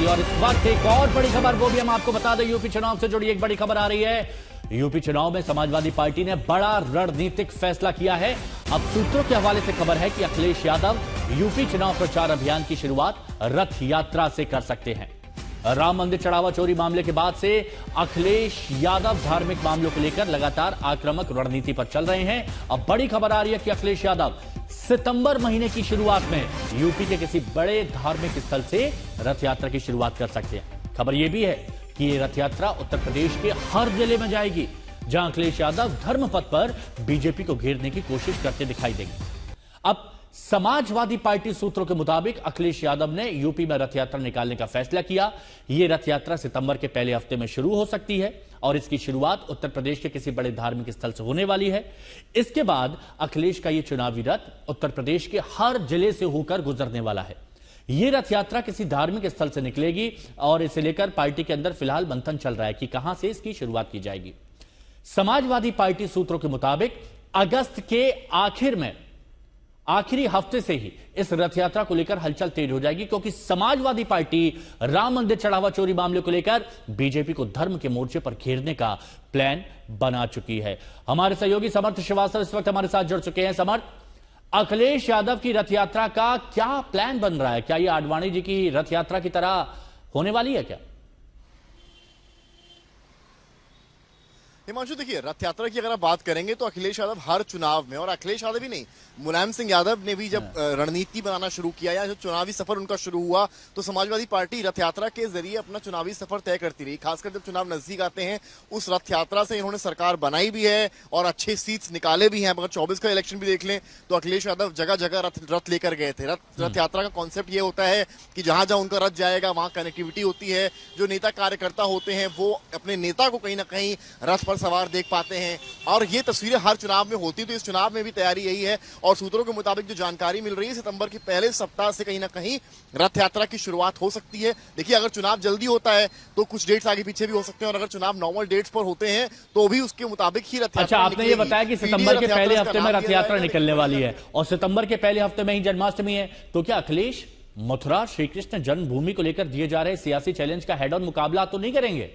और इस वक्त एक और बड़ी खबर, वो भी हम आपको बता दें, यूपी चुनाव से जुड़ी एक बड़ी खबर आ रही है। यूपी चुनाव में समाजवादी पार्टी ने बड़ा रणनीतिक फैसला किया है। अब सूत्रों के हवाले से खबर है कि अखिलेश यादव यूपी चुनाव प्रचार अभियान की शुरुआत रथ यात्रा से कर सकते हैं। राम मंदिर चढ़ावा चोरी मामले के बाद से अखिलेश यादव धार्मिक मामलों को लेकर लगातार आक्रामक रणनीति पर चल रहे हैं। अब बड़ी खबर आ रही है कि अखिलेश यादव सितंबर महीने की शुरुआत में यूपी के किसी बड़े धार्मिक स्थल से रथ यात्रा की शुरुआत कर सकते हैं। खबर यह भी है कि यह रथ यात्रा उत्तर प्रदेश के हर जिले में जाएगी जहां अखिलेश यादव धर्मपथ पर बीजेपी को घेरने की कोशिश करते दिखाई देंगे। अब समाजवादी पार्टी सूत्रों के मुताबिक अखिलेश यादव ने यूपी में रथ यात्रा निकालने का फैसला किया। यह रथ यात्रा सितंबर के पहले हफ्ते में शुरू हो सकती है और इसकी शुरुआत उत्तर प्रदेश के किसी बड़े धार्मिक स्थल से होने वाली है। इसके बाद अखिलेश का यह चुनावी रथ उत्तर प्रदेश के हर जिले से होकर गुजरने वाला है। यह रथ यात्रा किसी धार्मिक स्थल से निकलेगी और इसे लेकर पार्टी के अंदर फिलहाल मंथन चल रहा है कि कहां से इसकी शुरुआत की जाएगी। समाजवादी पार्टी सूत्रों के मुताबिक अगस्त के आखिरी हफ्ते से ही इस रथ यात्रा को लेकर हलचल तेज हो जाएगी, क्योंकि समाजवादी पार्टी राम मंदिर चढ़ावा चोरी मामले को लेकर बीजेपी को धर्म के मोर्चे पर घेरने का प्लान बना चुकी है। हमारे सहयोगी समर्थ श्रीवास्तव इस वक्त हमारे साथ जुड़ चुके हैं। समर्थ, अखिलेश यादव की रथ यात्रा का क्या प्लान बन रहा है? क्या यह आडवाणी जी की रथ यात्रा की तरह होने वाली है क्या? हिमांशु, देखिए, रथ यात्रा की अगर आप बात करेंगे तो अखिलेश यादव हर चुनाव में, और अखिलेश यादव ही नहीं, मुलायम सिंह यादव ने भी जब रणनीति बनाना शुरू किया या जब चुनावी सफर उनका शुरू हुआ तो समाजवादी पार्टी रथ यात्रा के जरिए अपना चुनावी सफर तय करती रही। खासकर जब चुनाव नजदीक आते हैं, उस रथ यात्रा से इन्होंने सरकार बनाई भी है और अच्छे सीट्स निकाले भी हैं। अगर 24 का इलेक्शन भी देख लें तो अखिलेश यादव जगह जगह रथ लेकर गए थे। रथ यात्रा का कॉन्सेप्ट ये होता है कि जहां जहां उनका रथ जाएगा वहां कनेक्टिविटी होती है। जो नेता कार्यकर्ता होते हैं वो अपने नेता को कहीं ना कहीं रथ पर सवार देख पाते हैं और ये तस्वीरें हर चुनाव में होती। तो इस चुनाव में भी तैयारी यही है और सूत्रों के मुताबिक जो जानकारी मिल रही है, सितंबर के पहले सप्ताह से कहीं ना कहीं रथ यात्रा की शुरुआत हो सकती है। देखिए, अगर चुनाव जल्दी होता है तो कुछ डेट्स आगे पीछे भी हो सकते हैं और अगर चुनाव नॉर्मल डेट्स पर होते हैं तो भी उसके मुताबिक ही रथ यात्रा। अच्छा, आपने ये बताया कि सितंबर के पहले हफ्ते में रथ यात्रा निकलने वाली है और सितंबर के पहले हफ्ते में ही जन्माष्टमी है, तो क्या अखिलेश मथुरा श्री कृष्ण जन्मभूमि को लेकर दिए जा रहे सियासी चैलेंज का हेड ऑन मुकाबला तो नहीं करेंगे?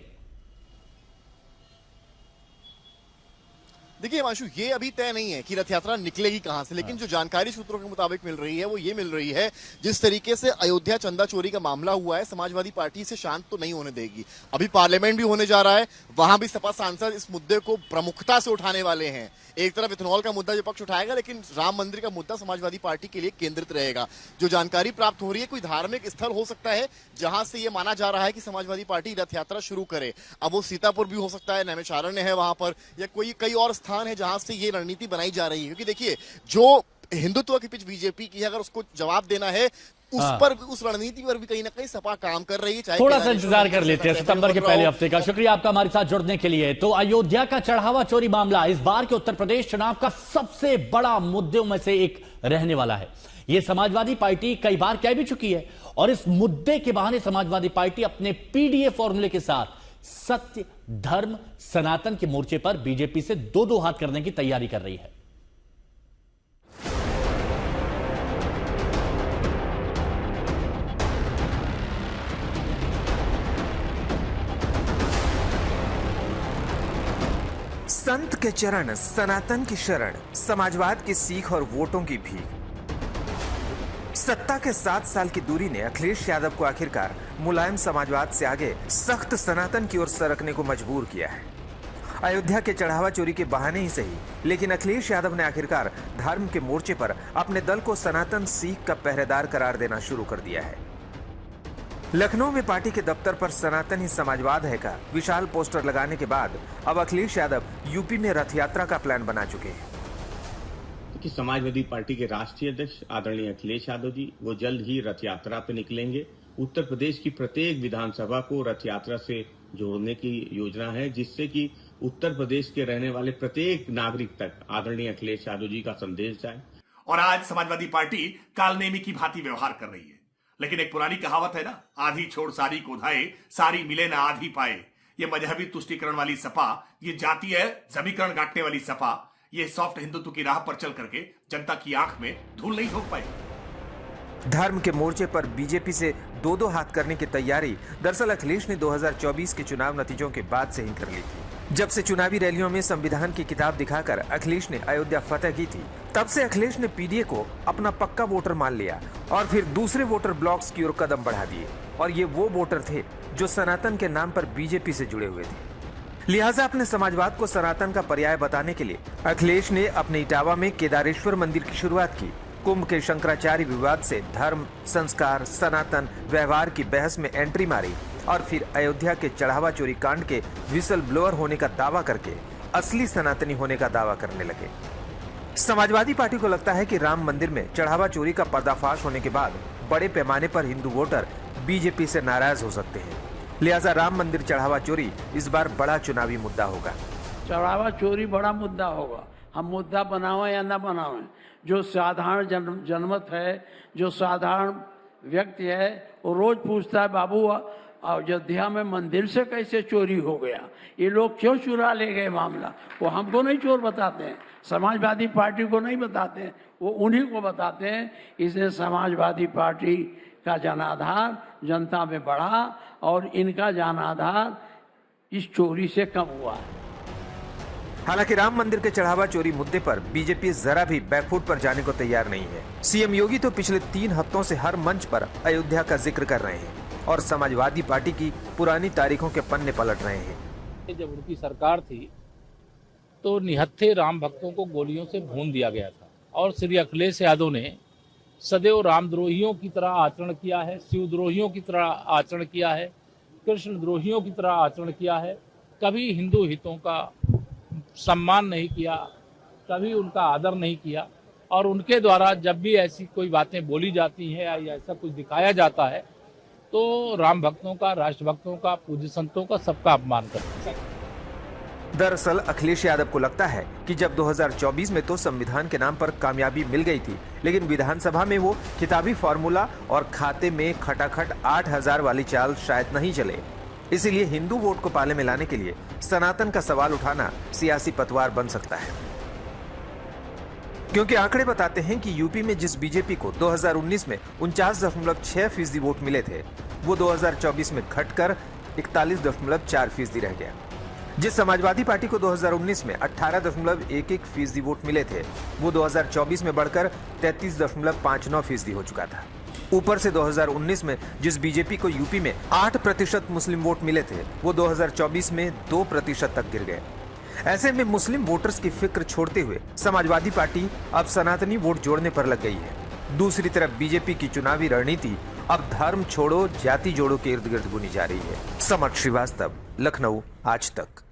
देखिए हिमांशु, ये अभी तय नहीं है कि रथ यात्रा निकलेगी कहां से, लेकिन जो जानकारी सूत्रों के मुताबिक मिल रही है वो ये मिल रही है, जिस तरीके से अयोध्या चंदा चोरी का मामला हुआ है, समाजवादी पार्टी इसे शांत तो नहीं होने देगी। अभी पार्लियामेंट भी होने जा रहा है, वहां भी सपा सांसद इस मुद्दे को प्रमुखता से उठाने वाले हैं। एक तरफ इथेनॉल का मुद्दा विपक्ष उठाएगा, लेकिन राम मंदिर का मुद्दा समाजवादी पार्टी के लिए केंद्रित रहेगा। जो जानकारी प्राप्त हो रही है, कोई धार्मिक स्थल हो सकता है जहां से यह माना जा रहा है कि समाजवादी पार्टी रथ यात्रा शुरू करे। अब वो सीतापुर भी हो सकता है, नैमिषारण्य है वहां पर, या कोई कई और स्थान है जहां से ये रणनीति बनाई जा रही है। क्योंकि देखिए, जो हिंदुत्व की पिच बीजेपी की है, अगर उसको जवाब देना है उस पर, उस रणनीति पर भी कहीं ना कहीं सपा काम कर रही है। थोड़ा सा इंतजार कर लेते हैं सितंबर के पहले हफ्ते का। शुक्रिया आपका हमारे साथ जुड़ने के लिए। तो अयोध्या का चढ़ावा चोरी मामला इस बार के उत्तर प्रदेश चुनाव का सबसे बड़ा मुद्दों में से एक रहने वाला है। यह समाजवादी पार्टी कई बार कह भी चुकी है और इस मुद्दे के बहाने समाजवादी पार्टी अपने पीडीए फॉर्मूले के साथ सत्य, धर्म, सनातन के मोर्चे पर बीजेपी से दो हाथ करने की तैयारी कर रही है। संत के चरण, सनातन की शरण, समाजवाद की सीख और वोटों की भीख। सत्ता के 7 साल की दूरी ने अखिलेश यादव को आखिरकार मुलायम समाजवाद से आगे सख्त सनातन की ओर सरकने को मजबूर किया है। अयोध्या के चढ़ावा चोरी के बहाने ही सही, लेकिन अखिलेश यादव ने आखिरकार धर्म के मोर्चे पर अपने दल को सनातन सीख का पहरेदार करार देना शुरू कर दिया है। लखनऊ में पार्टी के दफ्तर पर सनातन ही समाजवाद है का विशाल पोस्टर लगाने के बाद अब अखिलेश यादव यूपी में रथ यात्रा का प्लान बना चुके हैं। कि समाजवादी पार्टी के राष्ट्रीय अध्यक्ष आदरणीय अखिलेश यादव जी वो जल्द ही रथ यात्रा पे निकलेंगे। उत्तर प्रदेश की प्रत्येक विधानसभा को रथ यात्रा से जोड़ने की योजना है, जिससे कि उत्तर प्रदेश के रहने वाले प्रत्येक नागरिक तक आदरणीय अखिलेश यादव जी का संदेश जाए। और आज समाजवादी पार्टी कालनेमी की भांति व्यवहार कर रही है, लेकिन एक पुरानी कहावत है ना, आधी छोड़ सारी को धाए, सारी मिले ना आधी पाए। ये मजहबी तुष्टीकरण वाली सपा, ये जातीय समीकरण गांठने वाली सपा, ये सॉफ्ट हिंदुत्व की राह पर चल करके जनता की आंख में धूल नहीं झोंक पाई। धर्म के मोर्चे पर बीजेपी से दो हाथ करने की तैयारी दरअसल अखिलेश ने 2024 के चुनाव नतीजों के बाद से ही कर ली थी। जब से चुनावी रैलियों में संविधान की किताब दिखाकर अखिलेश ने अयोध्या फतह की थी, तब से अखिलेश ने पीडीए को अपना पक्का वोटर मान लिया और फिर दूसरे वोटर ब्लॉक्स की ओर कदम बढ़ा दिए। और ये वो वोटर थे जो सनातन के नाम पर बीजेपी से जुड़े हुए थे। लिहाजा अपने समाजवाद को सनातन का पर्याय बताने के लिए अखिलेश ने अपने इटावा में केदारेश्वर मंदिर की शुरुआत की। कुंभ के शंकराचार्य विवाद से धर्म, संस्कार, सनातन, व्यवहार की बहस में एंट्री मारी और फिर अयोध्या के चढ़ावा चोरी कांड के विसल ब्लोअर होने का दावा करके असली सनातनी होने का दावा करने लगे। समाजवादी पार्टी को लगता है कि राम मंदिर में चढ़ावा चोरी का पर्दाफाश होने के बाद बड़े पैमाने पर हिंदू वोटर बीजेपी से नाराज हो सकते हैं। लिहाजा राम मंदिर चढ़ावा चोरी इस बार बड़ा चुनावी मुद्दा होगा। चढ़ावा चोरी बड़ा मुद्दा होगा। हम मुद्दा बनावें या न बनावें, जो साधारण जनमत है, जो साधारण व्यक्ति है, वो रोज पूछता है बाबू अयोध्या में मंदिर से कैसे चोरी हो गया, ये लोग क्यों चुरा ले गए मामला। वो हमको नहीं चोर बताते हैं, समाजवादी पार्टी को नहीं बताते हैं, वो उन्हीं को बताते हैं। इसलिए समाजवादी पार्टी का जनाधार जनता में बढ़ा और इनका जनाधार इस चोरी से कम हुआ है। हालांकि राम मंदिर के चढ़ावा चोरी मुद्दे पर बीजेपी जरा भी बैकफुट पर जाने को तैयार नहीं है। सीएम योगी तो पिछले 3 हफ्तों से हर मंच पर अयोध्या का जिक्र कर रहे हैं और समाजवादी पार्टी की पुरानी तारीखों के पन्ने पलट रहे हैं। जब उनकी सरकार थी तो निहत्थे राम भक्तों को गोलियों से भून दिया गया था और श्री अखिलेश यादव ने सदैव रामद्रोहियों की तरह आचरण किया है, शिवद्रोहियों की तरह आचरण किया है, कृष्ण द्रोहियों की तरह आचरण किया है। कभी हिंदू हितों का सम्मान नहीं किया, कभी उनका आदर नहीं किया और उनके द्वारा जब भी ऐसी कोई बातें बोली जाती हैं या ऐसा कुछ दिखाया जाता है तो राम भक्तों का, राष्ट्रभक्तों का, पूज्य संतों का, सबका अपमान करते हैं। दरअसल अखिलेश यादव को लगता है कि जब 2024 में तो संविधान के नाम पर कामयाबी मिल गई थी, लेकिन विधानसभा में वो किताबी फॉर्मूला और खाते में खटाखट 8,000 वाली चाल शायद नहीं चले। इसीलिए हिंदू वोट को पाले में लाने के लिए सनातन का सवाल उठाना सियासी पतवार बन सकता है। क्योंकि आंकड़े बताते हैं कि यूपी में जिस बीजेपी को 2019 में 49.6% वोट मिले थे, वो 2024 में घटकर 41.4% रह गया। जिस समाजवादी पार्टी को 2019 में 18.11% वोट मिले थे, वो 2024 में बढ़कर 33.59% हो चुका था। ऊपर से 2019 में जिस बीजेपी को यूपी में 8% मुस्लिम वोट मिले थे, वो 2024 में 2% तक गिर गए। ऐसे में मुस्लिम वोटर्स की फिक्र छोड़ते हुए समाजवादी पार्टी अब सनातनी वोट जोड़ने पर लग गई है। दूसरी तरफ बीजेपी की चुनावी रणनीति अब धर्म छोड़ो जाति जोड़ो के इर्द गिर्द बुनी जा रही है। समर्थ श्रीवास्तव, लखनऊ, आज तक।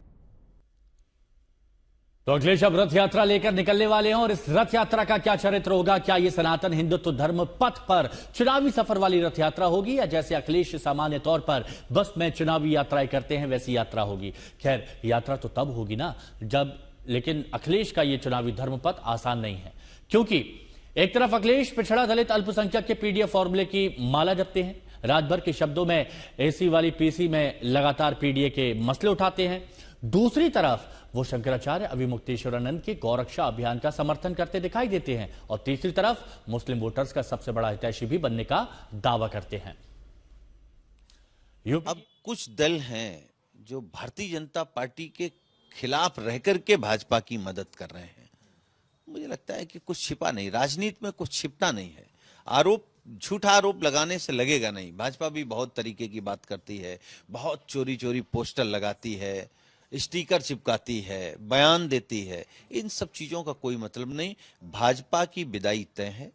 तो अखिलेश अब रथ यात्रा लेकर निकलने वाले हैं और इस रथ यात्रा का क्या चरित्र होगा? क्या ये सनातन हिंदुत्व धर्म पथ पर चुनावी सफर वाली रथ यात्रा होगी या जैसे अखिलेश सामान्य तौर पर बस में चुनावी यात्राएं करते हैं वैसी यात्रा होगी? खैर, यात्रा तो तब होगी ना जब, लेकिन अखिलेश का ये चुनावी धर्म पथ आसान नहीं है, क्योंकि एक तरफ अखिलेश पिछड़ा दलित अल्पसंख्यक के पीडीएफ फॉर्मूले की माला जपते हैं, रात भर के शब्दों में एसी वाली पीसी में लगातार पीडीए के मसले उठाते हैं। दूसरी तरफ वो शंकराचार्य अविमुक्तेश्वरानंद के गौरक्षा अभियान का समर्थन करते दिखाई देते हैं और तीसरी तरफ मुस्लिम वोटर्स का सबसे बड़ा हितैषी भी बनने का दावा करते हैं। अब कुछ दल हैं जो भारतीय जनता पार्टी के खिलाफ रहकर के भाजपा की मदद कर रहे हैं। मुझे लगता है कि कुछ छिपा नहीं, राजनीति में कुछ छिपना नहीं है। आरोप, झूठा आरोप लगाने से लगेगा नहीं। भाजपा भी बहुत तरीके की बात करती है, बहुत चोरी चोरी पोस्टर लगाती है, स्टिकर चिपकाती है, बयान देती है। इन सब चीजों का कोई मतलब नहीं। भाजपा की विदाई तय है